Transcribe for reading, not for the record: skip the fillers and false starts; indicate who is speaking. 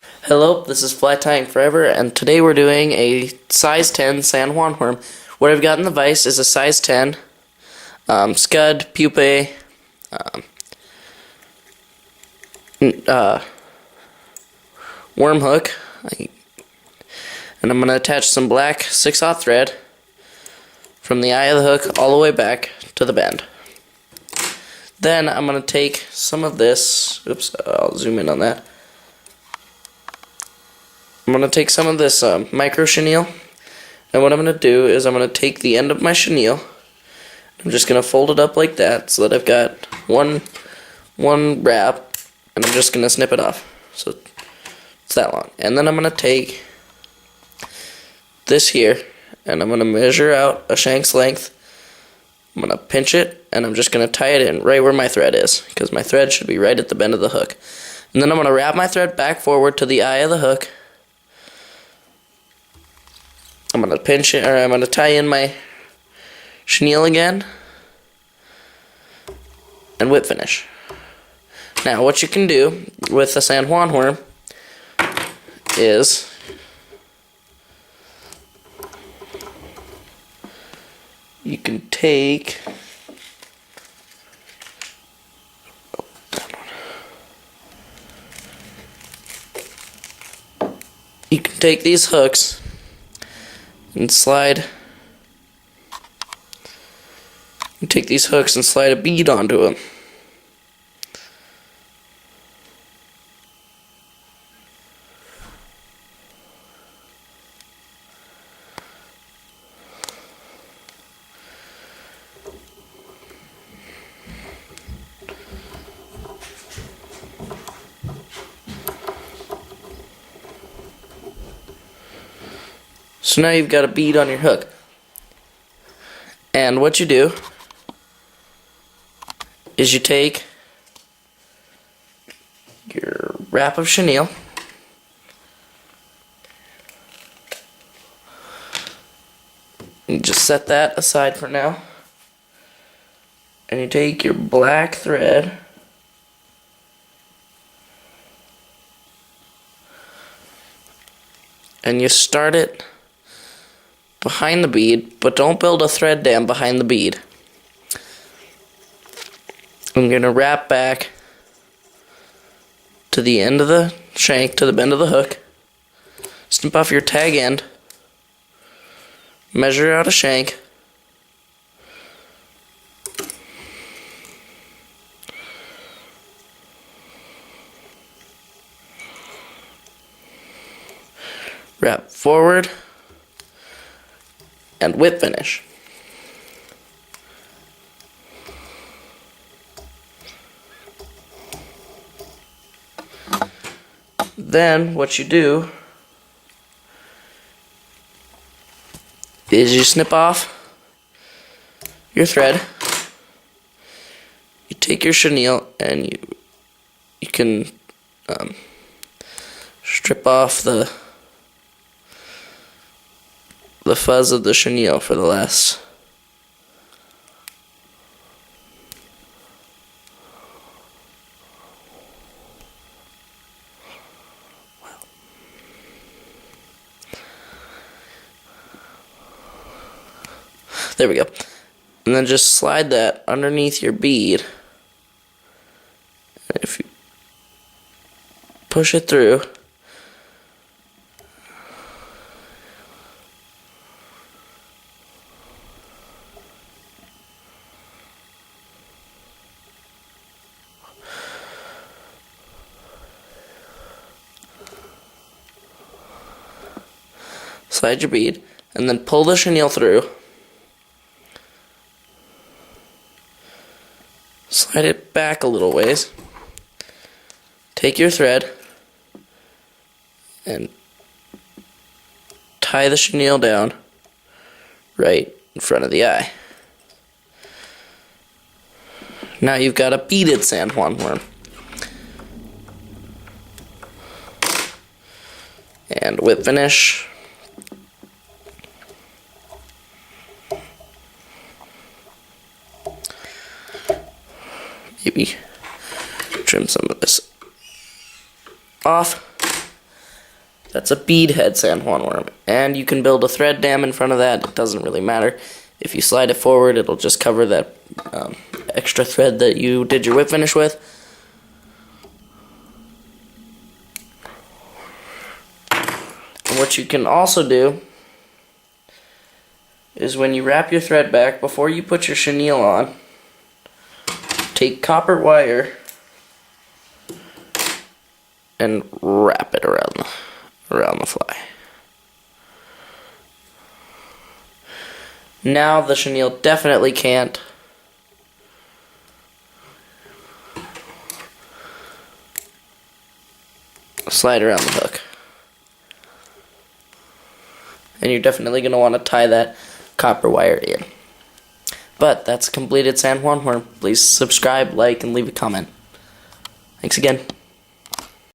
Speaker 1: Hello, this is Flat Tying Forever, and today we're doing a size 10 San Juan worm. What I've got in the vise is a size 10 scud, pupae, worm hook, and I'm going to attach some black 6/0 thread from the eye of the hook all the way back to the bend. Then I'm going to take some of this, I'll zoom in on that. I'm going to take some of this micro chenille, and what I'm going to do is I'm going to take the end of my chenille, I'm just going to fold it up like that so that I've got one wrap, and I'm just going to snip it off. So it's that long. And then I'm going to take this here, and I'm going to measure out a shank's length. I'm going to pinch it, and I'm just going to tie it in right where my thread is, because my thread should be right at the bend of the hook. And then I'm going to wrap my thread back forward to the eye of the hook. I'm going to pinch it, or I'm going to tie in my chenille again, and whip finish. Now, what you can do with the San Juan worm is you can take these hooks and slide a bead onto them. So now you've got a bead on your hook. And what you do is you take your wrap of chenille, and just set that aside for now, and you take your black thread and you start it behind the bead, but don't build a thread dam behind the bead. I'm going to wrap back to the end of the shank, to the bend of the hook, snip off your tag end, measure out a shank, wrap forward, and whip finish. Then what you do is you snip off your thread, you take your chenille, and you can strip off the fuzz of the chenille for the last. There we go. And then just slide that underneath your bead. And if you push it through, slide your bead, and then pull the chenille through. Slide it back a little ways. Take your thread and tie the chenille down right in front of the eye. Now you've got a beaded San Juan worm. And whip finish. Maybe trim some of this off. That's a beadhead San Juan worm. And you can build a thread dam in front of that. It doesn't really matter. If you slide it forward, it'll just cover that extra thread that you did your whip finish with. And what you can also do is when you wrap your thread back, before you put your chenille on, take copper wire and wrap it around the fly. Now the chenille definitely can't slide around the hook. And you're definitely going to want to tie that copper wire in. But that's a completed San Juan worm. Please subscribe, like, and leave a comment. Thanks again.